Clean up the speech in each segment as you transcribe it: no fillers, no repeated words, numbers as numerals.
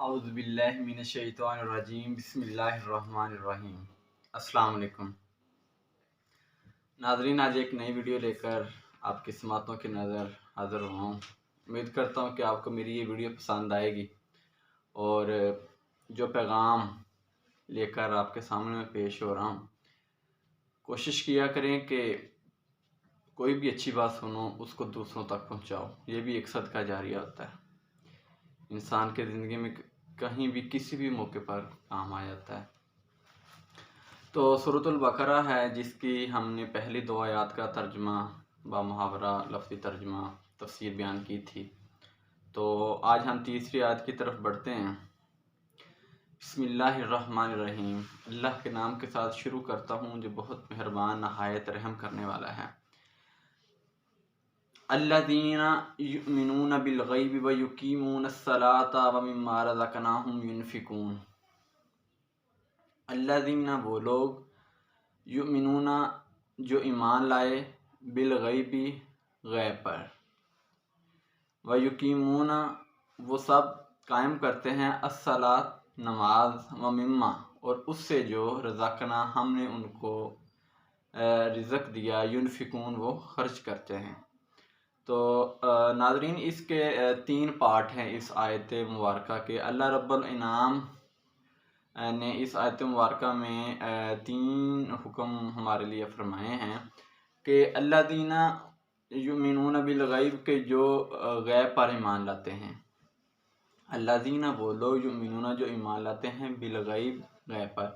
اعوذ باللہ من الشیطان الرجیم بسم اللہ الرحمن الرحیم۔ السلام علیکم ناظرین، آج ایک نئی ویڈیو لے کر آپ کی سماعتوں کی نظر حاضر ہوا ہوں۔ امید کرتا ہوں کہ آپ کو میری یہ ویڈیو پسند آئے گی اور جو پیغام لے کر آپ کے سامنے میں پیش ہو رہا ہوں، کوشش کیا کریں کہ کوئی بھی اچھی بات سنو اس کو دوسروں تک پہنچاؤ۔ یہ بھی ایک صدقہ جاریہ ہوتا ہے، انسان کے زندگی میں کہیں بھی کسی بھی موقع پر کام آ جاتا ہے۔ تو سورۃ البقرہ ہے جس کی ہم نے پہلی 2 آیات کا ترجمہ با محاورہ لفظی ترجمہ تفسیر بیان کی تھی۔ تو آج ہم تیسری آیت کی طرف بڑھتے ہیں۔ بسم اللہ الرحمن الرحیم۔ اللہ کے نام کے ساتھ شروع کرتا ہوں جو بہت مہربان نہایت رحم کرنے والا ہے۔ الذین یؤمنون بالغیب ویقیمون الصلاۃ ومما رزقناہم ینفقون۔ الذین وہ لوگ، یؤمنون جو ایمان لائے، بالغیب غیب پر، ویقیمون وہ سب قائم کرتے ہیں، الصلاۃ نماز، ومما اور اس سے جو رزقنا ہم نے ان کو رزق دیا، ینفقون وہ خرچ کرتے ہیں۔ تو ناظرین، اس کے 3 پارٹ ہیں اس آیت مبارکہ کے۔ اللہ رب الانعام نے اس آیت مبارکہ میں 3 حکم ہمارے لیے فرمائے ہیں کہ الذین یؤمنون بالغیب کے جو غیب پر ایمان لاتے ہیں۔ الذین وہ لوگ، یؤمنون جو ایمان لاتے ہیں، بالغیب غیب پر۔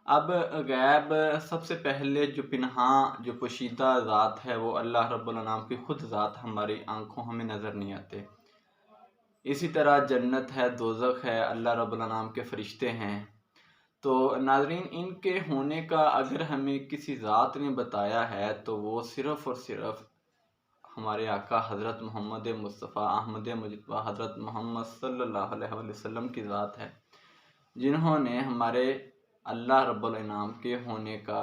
اب غیب سب سے پہلے جو پنہاں جو پوشیدہ ذات ہے وہ اللہ رب الانعام کی خود ذات ہماری آنکھوں ہمیں نظر نہیں آتے۔ اسی طرح جنت ہے، دوزخ ہے، اللہ رب الانعام کے فرشتے ہیں۔ تو ناظرین، ان کے ہونے کا اگر ہمیں کسی ذات نے بتایا ہے تو وہ صرف اور صرف ہمارے آقا حضرت محمد مصطفیٰ احمد مجتبیٰ حضرت محمد صلی اللہ علیہ وسلم کی ذات ہے، جنہوں نے ہمارے اللہ رب الانعام کے ہونے کا،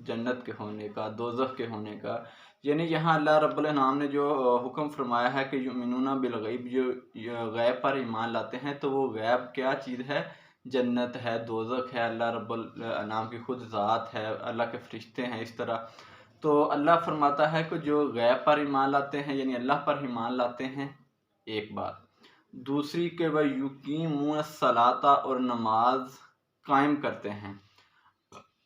جنت کے ہونے کا، دوزخ کے ہونے کا، یعنی یہاں اللہ رب الانعام نے جو حکم فرمایا ہے کہ یؤمنون بالغیب، جو غیب پر ایمان لاتے ہیں، تو وہ غیب کیا چیز ہے؟ جنت ہے، دوزخ ہے، اللہ رب الانعام کی خود ذات ہے، اللہ کے فرشتے ہیں۔ اس طرح تو اللہ فرماتا ہے کہ جو غیب پر ایمان لاتے ہیں، یعنی اللہ پر ایمان لاتے ہیں، ایک بات۔ دوسری کہ وہ یقیمون الصلاۃ اور نماز قائم کرتے ہیں۔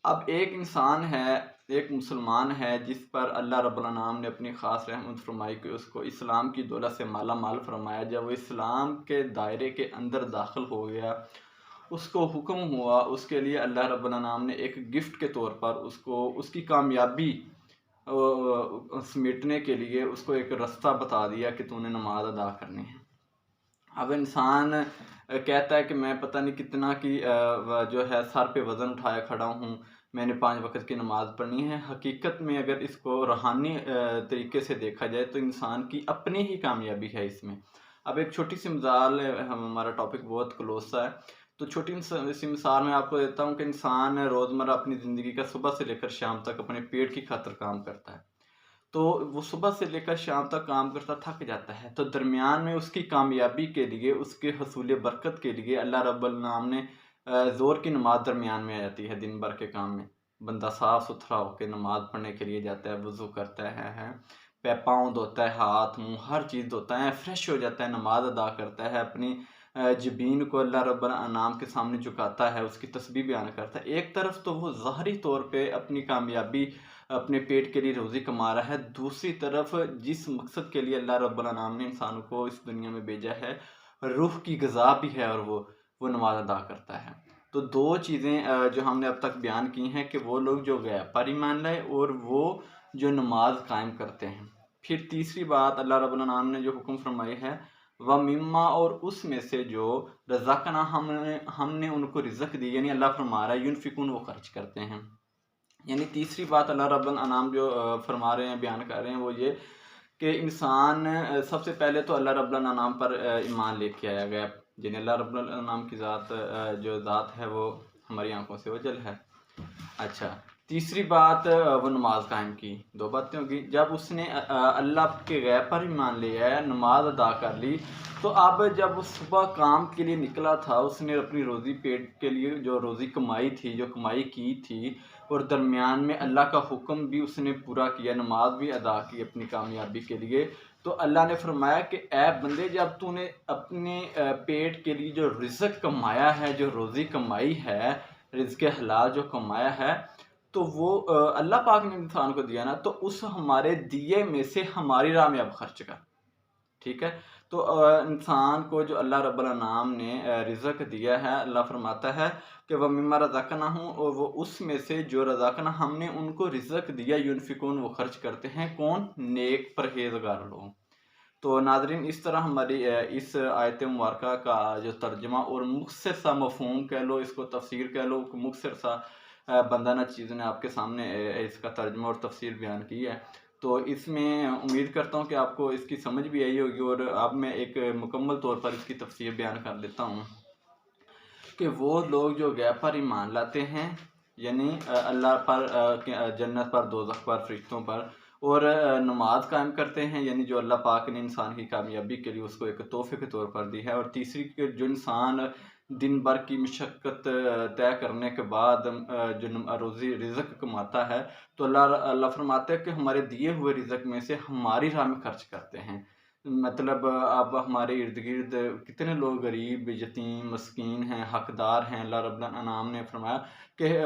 اب ایک انسان ہے، ایک مسلمان ہے جس پر اللہ رب الانعام نے اپنی خاص رحمت فرمائی کہ اس کو اسلام کی دولت سے مالا مال فرمایا۔ جب وہ اسلام کے دائرے کے اندر داخل ہو گیا، اس کو حکم ہوا، اس کے لیے اللہ رب الانعام نے ایک گفٹ کے طور پر اس کی کامیابی سمیٹنے کے لیے اس کو ایک رستہ بتا دیا کہ تو نے نماز ادا کرنی ہے۔ اب انسان کہتا ہے کہ میں پتہ نہیں کتنا کی جو ہے سر پہ وزن اٹھایا کھڑا ہوں، میں نے 5 وقت کی نماز پڑھنی ہے۔ حقیقت میں اگر اس کو روحانی طریقے سے دیکھا جائے تو انسان کی اپنی ہی کامیابی ہے اس میں۔ اب ایک چھوٹی سی مثال، ہمارا ٹاپک بہت کلوز سا ہے، تو چھوٹی سی مثال میں آپ کو دیتا ہوں کہ انسان روزمرہ اپنی زندگی کا صبح سے لے کر شام تک اپنے پیٹ کی خاطر کام کرتا ہے۔ تو وہ صبح سے لے کر شام تک کام کرتا تھک جاتا ہے، تو درمیان میں اس کی کامیابی کے لیے، اس کے حصول برکت کے لیے اللہ رب الانعام نے زور کی نماز درمیان میں آ جاتی ہے۔ دن بھر کے کام میں بندہ صاف ستھرا ہو کے نماز پڑھنے کے لیے جاتا ہے، وضو کرتا ہے، پاؤں دھوتا ہے، ہاتھ منہ ہر چیز دھوتا ہے، فریش ہو جاتا ہے، نماز ادا کرتا ہے، اپنی جبین کو اللہ رب الانعام کے سامنے جھکاتا ہے، اس کی تسبیح بیان کرتا ہے۔ ایک طرف تو وہ ظاہری طور پہ اپنی کامیابی، اپنے پیٹ کے لیے روزی کما رہا ہے، دوسری طرف جس مقصد کے لیے اللہ رب الانعام نے انسان کو اس دنیا میں بھیجا ہے، روح کی غذا بھی ہے، اور وہ نماز ادا کرتا ہے۔ تو 2 چیزیں جو ہم نے اب تک بیان کی ہیں کہ وہ لوگ جو غیب پر ایمان لائے اور وہ جو نماز قائم کرتے ہیں۔ پھر تیسری بات اللہ رب الانعام نے جو حکم فرمائی ہے، وَمِمَّا اور اس میں سے جو رزقنا ہم نے ان کو رزق دی، یعنی اللہ فرما رہا ہے ینفقون وہ خرچ کرتے ہیں۔ یعنی تیسری بات اللہ رب الانعام جو فرما رہے ہیں، بیان کر رہے ہیں، وہ یہ کہ انسان سب سے پہلے تو اللہ رب الانعام پر ایمان لے کے آیا گیا، یعنی اللہ رب الانعام کی ذات جو ذات ہے وہ ہماری آنکھوں سے اوجھل ہے۔ اچھا، تیسری بات وہ نماز قائم کی. دو باتیں ہوگی. جب اس نے اللہ کے غیب پر ایمان لیا ہے، نماز ادا کر لی، تو اب جب وہ صبح کام کے لیے نکلا تھا، اس نے اپنی روزی پیٹ کے لیے جو روزی کمائی تھی، جو کمائی کی تھی، اور درمیان میں اللہ کا حکم بھی اس نے پورا کیا، نماز بھی ادا کی اپنی کامیابی کے لیے. تو اللہ نے فرمایا کہ اے بندے، جب تو نے اپنے پیٹ کے لیے جو رزق کمایا ہے، جو روزی کمائی ہے، رزق حلال جو کمایا ہے، تو وہ اللہ پاک نے انسان کو دیا نا، تو اس ہمارے دیے میں سے ہماری راہ میں اب خرچ کر. ٹھیک ہے. تو انسان کو جو اللہ رب العالمین نے رزق دیا ہے، اللہ فرماتا ہے کہ وَمِمَّا رَزَقْنَاهُمْ، اور وہ اس میں سے جو رزقنا ہم نے ان کو رزق دیا، يُنْفِقُونَ، وہ خرچ کرتے ہیں. کون؟ نیک پرہیزگار لوگ. تو ناظرین، اس طرح ہماری اس آیت مبارکہ کا جو ترجمہ اور مختصر سا مفہوم کہہ لو، اس کو تفسیر کہہ لو، مختصر سا بندہ نہ چیز نے آپ کے سامنے اس کا ترجمہ اور تفسیر بیان کی ہے. تو اس میں امید کرتا ہوں کہ آپ کو اس کی سمجھ بھی آئی ہوگی، اور اب میں ایک مکمل طور پر اس کی تفسیر بیان کر دیتا ہوں کہ وہ لوگ جو غیب پر ایمان لاتے ہیں، یعنی اللہ پر، جنت پر، دوزخ پر، فرشتوں پر، اور نماز قائم کرتے ہیں، یعنی جو اللہ پاک نے انسان کی کامیابی کے لیے اس کو ایک تحفے کے طور پر دی ہے. اور تیسری کہ جو انسان دن بھر کی مشقت طے کرنے کے بعد جو روزی رزق کماتا ہے، تو اللہ فرماتا ہے کہ ہمارے دیے ہوئے رزق میں سے ہماری راہ میں خرچ کرتے ہیں. مطلب اب ہمارے ارد گرد کتنے لوگ غریب، یتیم، مسکین ہیں، حقدار ہیں. اللہ رب العالمین نے فرمایا کہ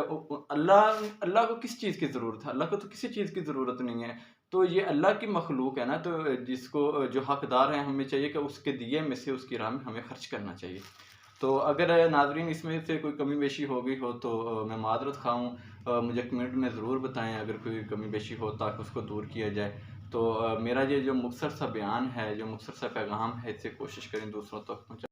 اللہ کو کس چیز کی ضرورت ہے؟ اللہ کو تو کسی چیز کی ضرورت نہیں ہے. تو یہ اللہ کی مخلوق ہے نا، تو جس کو جو حقدار ہیں، ہمیں چاہیے کہ اس کے دیے میں سے اس کی راہ میں ہمیں خرچ کرنا چاہیے. تو اگر ناظرین اس میں سے کوئی کمی بیشی ہو گئی ہو تو میں معذرت خواہ ہوں. مجھے کمنٹ میں ضرور بتائیں اگر کوئی کمی بیشی ہو، تاکہ اس کو دور کیا جائے. تو میرا یہ جو مختصر سا بیان ہے، جو مختصر سا پیغام ہے، اس سے کوشش کریں دوسروں تک پہنچا